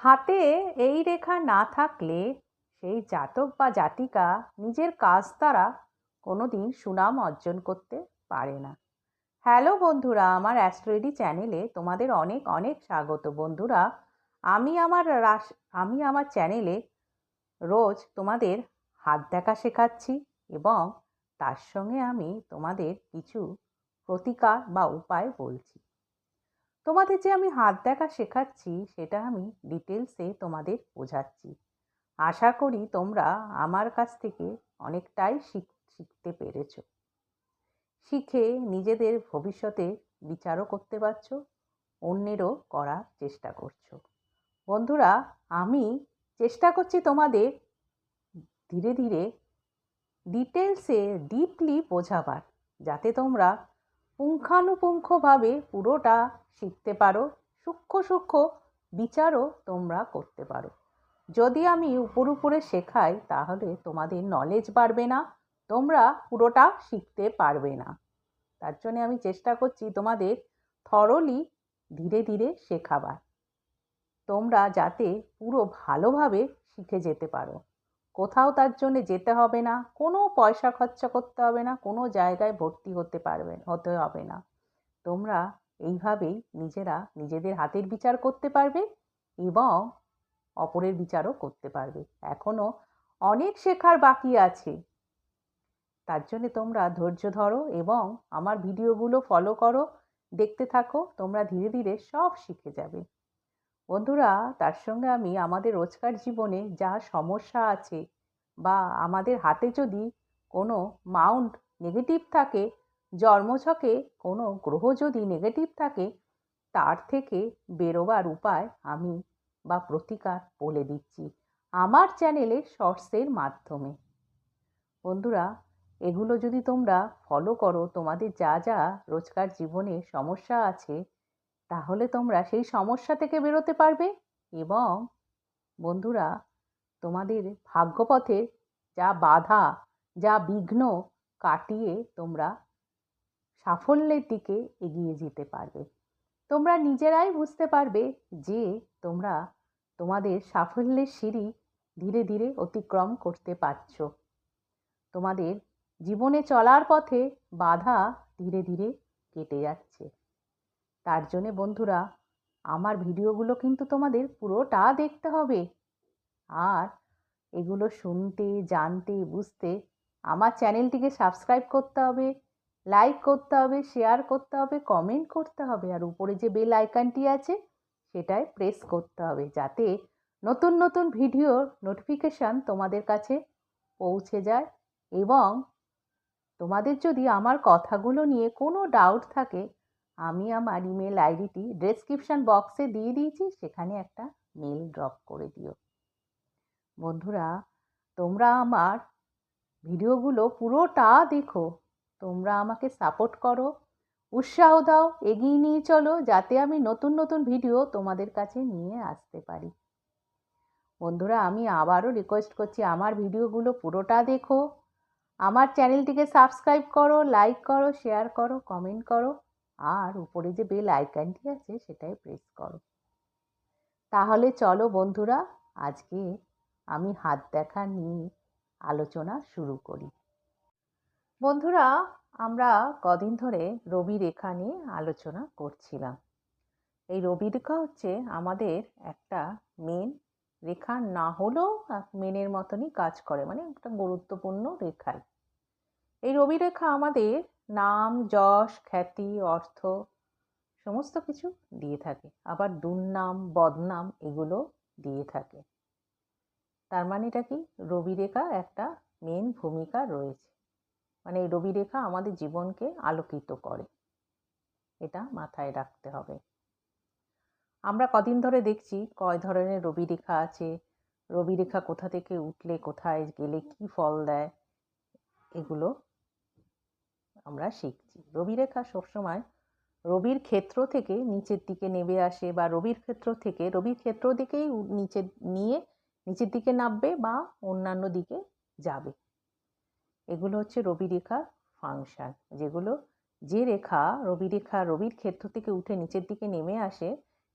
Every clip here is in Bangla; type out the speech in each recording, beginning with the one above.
হাতে এই রেখা না থাকলে সেই জাতক বা জাতিকা নিজের কাজ দ্বারা কোনোদিন সুনাম অর্জন করতে পারে না। হ্যালো বন্ধুরা, আমার অ্যাস্ট্রোইডি চ্যানেলে তোমাদের অনেক অনেক স্বাগত। বন্ধুরা, আমি আমার চ্যানেলে রোজ তোমাদের হাত দেখা শেখাচ্ছি এবং তার সঙ্গে আমি তোমাদের কিছু প্রতিকার বা উপায় বলছি। তোমাদের যে আমি হাত দেখা শেখাচ্ছি সেটা আমি ডিটেলসে তোমাদের বোঝাচ্ছি। আশা করি তোমরা আমার কাছ থেকে অনেকটাই শিখতে পেরেছো। শিখে নিজেদের ভবিষ্যতে বিচারও করতে পারছো, অন্যেরও করার চেষ্টা করছো। বন্ধুরা, আমি চেষ্টা করছি তোমাদের ধীরে ধীরে ডিটেলসে ডিপলি বোঝাবার, যাতে তোমরা পুঙ্খানুপুঙ্খভাবে পুরোটা শিখতে পারো, সূক্ষ্ম সূক্ষ্ম বিচারও তোমরা করতে পারো। যদি আমি উপরে শেখাই তাহলে তোমাদের নলেজ বাড়বে না, তোমরা পুরোটা শিখতে পারবে না। তার জন্য আমি চেষ্টা করছি তোমাদের থরলি ধীরে ধীরে শেখাবার, তোমরা যাতে পুরো ভালোভাবে শিখে যেতে পারো। কোথাও তার জন্য যেতে হবে না, কোনো পয়সা খরচা করতে হবে না, কোনো জায়গায় ভর্তি হতে হবে না। তোমরা এইভাবেই নিজেদের হাতের বিচার করতে পারবে এবং অপরের বিচারও করতে পারবে। এখনো অনেক শেখার বাকি আছে, তার জন্য তোমরা ধৈর্য ধরো এবং আমার ভিডিওগুলো ফলো করো, দেখতে থাকো, তোমরা ধীরে ধীরে সব শিখে যাবে। বন্ধুরা, তার সঙ্গে আমি আমাদের রোজকার জীবনে যা সমস্যা আছে বা আমাদের হাতে যদি কোনো মাউন্ট নেগেটিভ থাকে, জন্মছকে কোনো গ্রহ যদি নেগেটিভ থাকে, তার থেকে বেরোবার উপায় আমি বা প্রতিকার বলে দিচ্ছি আমার চ্যানেলে শর্টসের মাধ্যমে। বন্ধুরা, এগুলো যদি তোমরা ফলো করো, তোমাদের যা যা রোজকার জীবনে সমস্যা আছে, তাহলে তোমরা সেই সমস্যা থেকে বেরোতে পারবে এবং বন্ধুরা, তোমাদের ভাগ্যপথে যা বাধা, যা বিঘ্ন কাটিয়ে তোমরা সাফল্যের দিকে এগিয়ে যেতে পারবে। তোমরা নিজেরাই বুঝতে পারবে যে তোমরা তোমাদের সাফল্যের সিঁড়ি ধীরে ধীরে অতিক্রম করতে পারছো। তোমাদের জীবনে চলার পথে বাধা ধীরে ধীরে কেটে যাচ্ছে। তার জন্যে বন্ধুরা, আমার ভিডিওগুলো কিন্তু তোমাদের পুরোটা দেখতে হবে। আর এগুলো শুনতে, জানতে, বুঝতে আমার চ্যানেলটিকে সাবস্ক্রাইব করতে হবে, লাইক করতে হবে, শেয়ার করতে হবে, কমেন্ট করতে হবে, আর উপরে যে বেল আইকনটি আছে সেটায় প্রেস করতে হবে, যাতে নতুন নতুন ভিডিওর নোটিফিকেশান তোমাদের কাছে পৌঁছে যায়। এবং তোমাদের যদি আমার কথাগুলো নিয়ে কোনো ডাউট থাকে, আমি আমার ইমেল আইডিটি ডেসক্রিপশন বক্সে দিয়ে দিয়েছি, সেখানে একটা মেল ড্রপ করে দিও। বন্ধুরা, তোমরা আমার ভিডিওগুলো পুরোটা দেখো, তোমরা আমাকে সাপোর্ট করো, উৎসাহ দাও, এগিয়ে নিয়ে চলো, যাতে আমি নতুন নতুন ভিডিও তোমাদের কাছে নিয়ে আসতে পারি। বন্ধুরা, আমি আবারও রিকোয়েস্ট করছি, আমার ভিডিওগুলো পুরোটা দেখো, আমার চ্যানেলটিকে সাবস্ক্রাইব করো, লাইক করো, শেয়ার করো, কমেন্ট করো, আর উপরে যে বেল আইকনটি আছে সেটাই প্রেস করো। তাহলে চলো বন্ধুরা, আজকে আমি হাত দেখা নিয়ে আলোচনা শুরু করি। বন্ধুরা, আমরা কদিন ধরে রবি রেখা নিয়ে আলোচনা করছিলাম। এই রবি রেখা হচ্ছে আমাদের একটা মেন রেখা, না হলেও মেনের মতনই কাজ করে, মানে একটা গুরুত্বপূর্ণ রেখাই। এই রবি রেখা আমাদের নাম, যশ, খ্যাতি, অর্থ সমস্ত কিছু দিয়ে থাকে, আবার দুর্নাম, বদনাম এগুলো দিয়ে থাকে। তার মানে এটা কি, রবি রেখা একটা মেন ভূমিকা রয়েছে, মানে এই রবি রেখা আমাদের জীবনকে আলোকিত করে, এটা মাথায় রাখতে হবে। আমরা কদিন ধরে দেখছি কয় ধরনের রবি রেখা আছে, রবি রেখা কোথা থেকে উঠলে কোথায় গেলে কি ফল দেয়, এগুলো আমরা শিখছি। রবি রেখা সবসময় রবির ক্ষেত্র থেকে নিচের দিকে নেমে আসে, বা রবির ক্ষেত্র দিকেই নিচের দিকে নামবে বা অন্যান্য দিকে যাবে। এগুলো হচ্ছে রবি রেখার ফাংশন। যে রেখা রবির ক্ষেত্র থেকে উঠে নিচের দিকে নেমে আসে,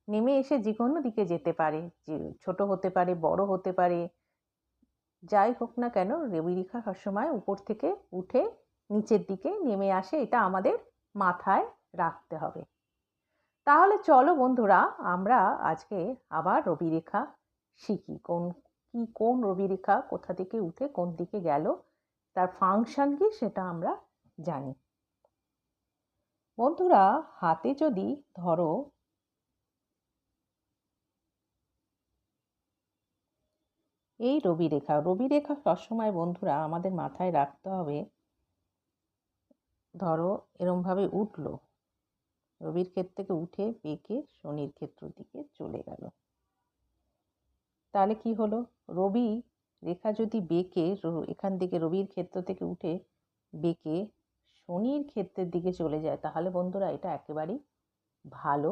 নেমে এসে যে কোনো দিকে যেতে পারে, যে ছোট হতে পারে, বড় হতে পারে, যাই হোক না কেন রবিরেখা সবসময় উপর থেকে উঠে নিচের দিকে নেমে আসে, এটা আমাদের মাথায় রাখতে হবে। তাহলে চলো বন্ধুরা, আমরা আজকে আবার রবিরেখা শিখি। কোন রবিরেখা কোথা থেকে উঠে কোন দিকে গেল, তার ফাংশন কি সেটা আমরা জানি। বন্ধুরা, হাতে যদি ধরো এই রবিরেখা সবসময় বন্ধুরা আমাদের মাথায় রাখতে হবে। ধরো এরমভাবে উঠলো, রবির ক্ষেত্র থেকে উঠে বেঁকে শনির ক্ষেত্রের দিকে চলে গেল। তাহলে কি হলো, রবি রেখা যদি বেঁকে এখান থেকে রবির ক্ষেত্র থেকে উঠে বেঁকে শনির ক্ষেত্রের দিকে চলে যায়, তাহলে বন্ধুরা এটা একেবারেই ভালো,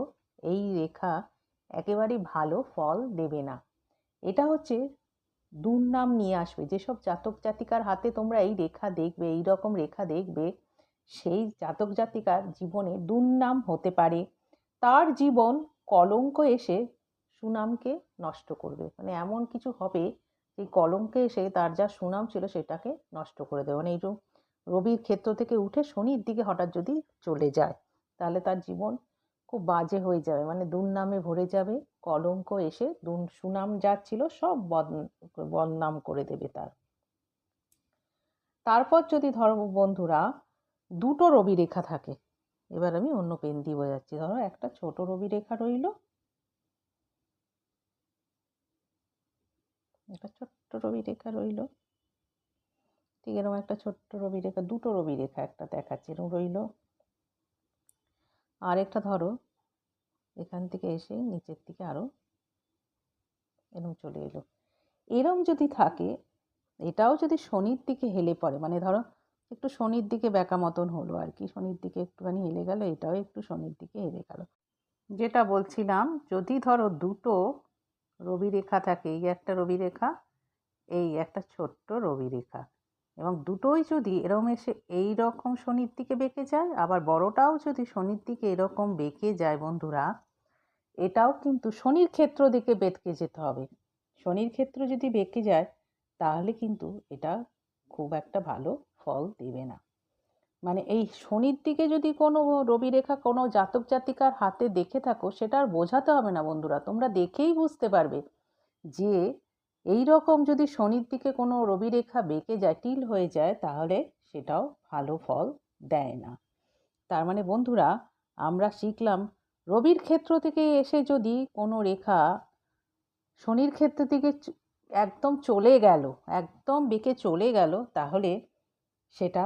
এই রেখা একেবারেই ভালো ফল দেবে না। এটা হচ্ছে দুর্নাম নিয়ে আসবে। যেসব জাতক জাতিকার হাতে তোমরা এই রেখা দেখবে, এই রকম রেখা দেখবে, সেই জাতক জাতিকার জীবনে দুর্নাম হতে পারে। তার জীবন কলঙ্ক এসে সুনামকে নষ্ট করবে। মানে এমন কিছু হবে যে কলঙ্কে এসে তার যা সুনাম ছিল সেটাকে নষ্ট করে দেবে। মানে এই যে রবির ক্ষেত্র থেকে উঠে শনির দিকে হঠাৎ যদি চলে যায়, তাহলে তার জীবন খুব বাজে হয়ে যাবে, মানে দুর্নামে ভরে যাবে। কলঙ্ক এসে সুনাম যা ছিল সব বদনাম করে দেবে তার। তারপর যদি ধরো বন্ধুরা দুটো রবি রেখা থাকে, এবার আমি অন্য পেন দিয়ে বোঝাচ্ছি। ধরো একটা ছোট রবি রেখা রইল, একটা ছোট্ট রবি রেখা রইল, ঠিক এরকম একটা ছোট্ট রবি রেখা, দুটো রবি রেখা একটা দেখাচ্ছে এরকম রইল। আর একটা ধরো এখান থেকে এসে নিচের দিকে আরো এরকম চলে এলো। এরম যদি থাকে, এটাও যদি শনির দিকে হেলে পড়ে, মানে ধরো একটু শনির দিকে বেঁকা মতন হলো আর কি, শনির দিকে একটুখানি হেলে গেল, এটাও একটু শনির দিকে হেলে গেল। যেটা বলছিলাম, যদি ধরো দুটো রবি রেখা থাকে, এই একটা রবি রেখা, এই একটা ছোট্ট রবি রেখা, এবং দুটোই যদি এরকম এসে এই রকম শনির দিকে বেঁকে যায়, আবার বড়টাও যদি শনির দিকে এরকম বেঁকে যায় বন্ধুরা, এটাও কিন্তু শনির ক্ষেত্র দিকে বেঁকে যেতে হবে। শনির ক্ষেত্র যদি বেঁকে যায় তাহলে কিন্তু এটা খুব একটা ভালো ফল দেবে না। মানে এই শনির দিকে যদি কোনো রবি রেখা কোনো জাতক জাতিকার হাতে দেখে থাকো, সেটা আর বোঝাতে হবে না বন্ধুরা, তোমরা দেখেই বুঝতে পারবে যে এই রকম যদি শনির দিকে কোনো রবি রেখা বেঁকে যায়, টিল হয়ে যায়, তাহলে সেটাও ভালো ফল দেয় না। তার মানে বন্ধুরা, আমরা শিখলাম রবির ক্ষেত্র থেকে এসে যদি কোনো রেখা শনির ক্ষেত্র থেকে একদম চলে গেল, একদম বেঁকে চলে গেল, তাহলে সেটা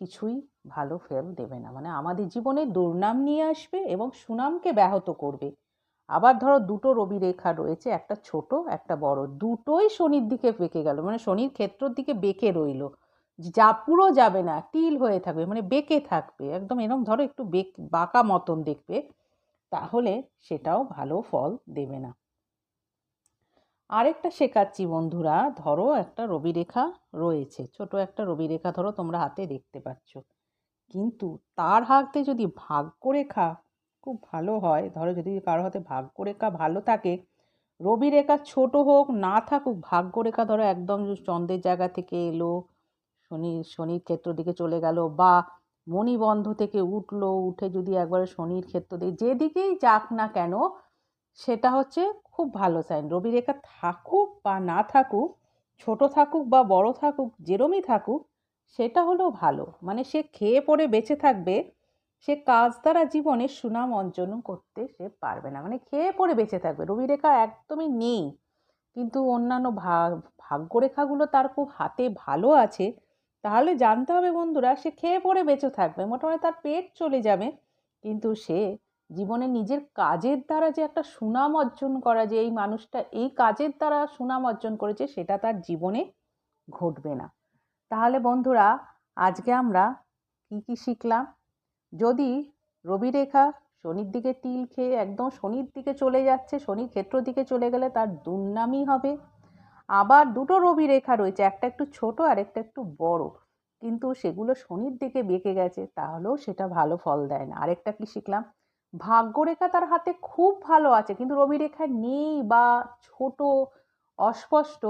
কিছুই ভালো ফল দেবে না। মানে আমাদের জীবনে দুর্নাম নিয়ে আসবে এবং সুনামকে ব্যাহত করবে। আবার ধরো দুটো রবি রেখা রয়েছে, একটা ছোট একটা বড়, দুটোই শনির দিকে বেঁকে গেল, মানে শনির ক্ষেত্রের দিকে বেঁকে রইল, যা পুরো যাবে না, টিল হয়ে থাকবে, মানে বেঁকে থাকবে একদম, এরকম ধরো একটু বাঁকা মতন দেখবে, তাহলে সেটাও ভালো ফল দেবে না। আরেকটা শেখাচ্ছি বন্ধুরা, ধরো একটা রবি রেখা রয়েছে, ছোট একটা রবি রেখা ধরো তোমরা হাতে দেখতে পাচ্ছ, কিন্তু তার হাতে যদি ভাগ্যরেখা খুব ভালো হয়, ধরো যদি কারো হাতে ভাগ্যরেখা ভালো থাকে, রবি রেখা ছোট হোক না থাকুক, ভাগ্যরেখা ধরো একদম চন্দ্রের জায়গা থেকে এলো, শনির ক্ষেত্র দিকে চলে গেল, বা মণিবন্ধ থেকে উঠলো, উঠে যদি একবারে শনির ক্ষেত্র দিয়ে যেদিকেই যাক না কেন, সেটা হচ্ছে খুব ভালো সাইন। রবি রেখা থাকুক বা না থাকুক, ছোট থাকুক বা বড় থাকুক, যেরমই থাকুক, সেটা হলো ভালো। মানে সে খেয়ে পড়ে বেঁচে থাকবে, সে কাজ দ্বারা জীবনে সুনাম অর্জন করতে সে পারবে না, মানে খেয়ে পড়ে বেঁচে থাকবে। রবি রেখা একদমই নেই, কিন্তু অন্যান্য ভাগ্যরেখাগুলো তার খুব হাতে ভালো আছে, তাহলে জানতে হবে বন্ধুরা, সে খেয়ে পড়ে বেঁচে থাকবে, মোটামুটি তার পেট চলে যাবে, কিন্তু সে জীবনে নিজের কাজের দ্বারা যে একটা সুনাম অর্জন করা, যে এই মানুষটা এই কাজের দ্বারা সুনাম অর্জন করেছে, সেটা তার জীবনে ঘটবে না। তাহলে বন্ধুরা, আজকে আমরা কি কি শিখলাম? যদি রবি রেখা শনির দিকে টিল খেয়ে একদম শনির দিকে চলে যাচ্ছে, শনির ক্ষেত্র দিকে চলে গেলে তার দুর্নামই হবে। আবার দুটো রবি রেখা রয়েছে, একটা একটু ছোট আর একটা একটু বড়, কিন্তু সেগুলো শনির দিকে বেঁকে গেছে, তাহলেও সেটা ভালো ফল দেয় না। আরেকটা কি শিখলাম? ভাগ্যরেখা তার হাতে খুব ভালো আছে, কিন্তু রবি রেখা নেই বা ছোট, অস্পষ্ট,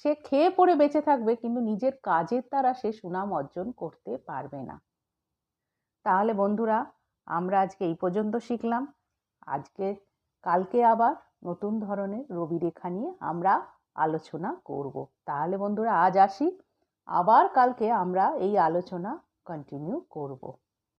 সে খেয়ে পড়ে বেঁচে থাকবে, কিন্তু নিজের কাজের দ্বারা সে সুনাম অর্জন করতে পারবে না। তাহলে বন্ধুরা, আমরা আজকে এই পর্যন্ত শিখলাম। কালকে আবার নতুন ধরনের রবি রেখা নিয়ে আমরা আলোচনা করব। তাহলে বন্ধুরা আজ আসি, আবার কালকে আমরা এই আলোচনা কন্টিনিউ করব।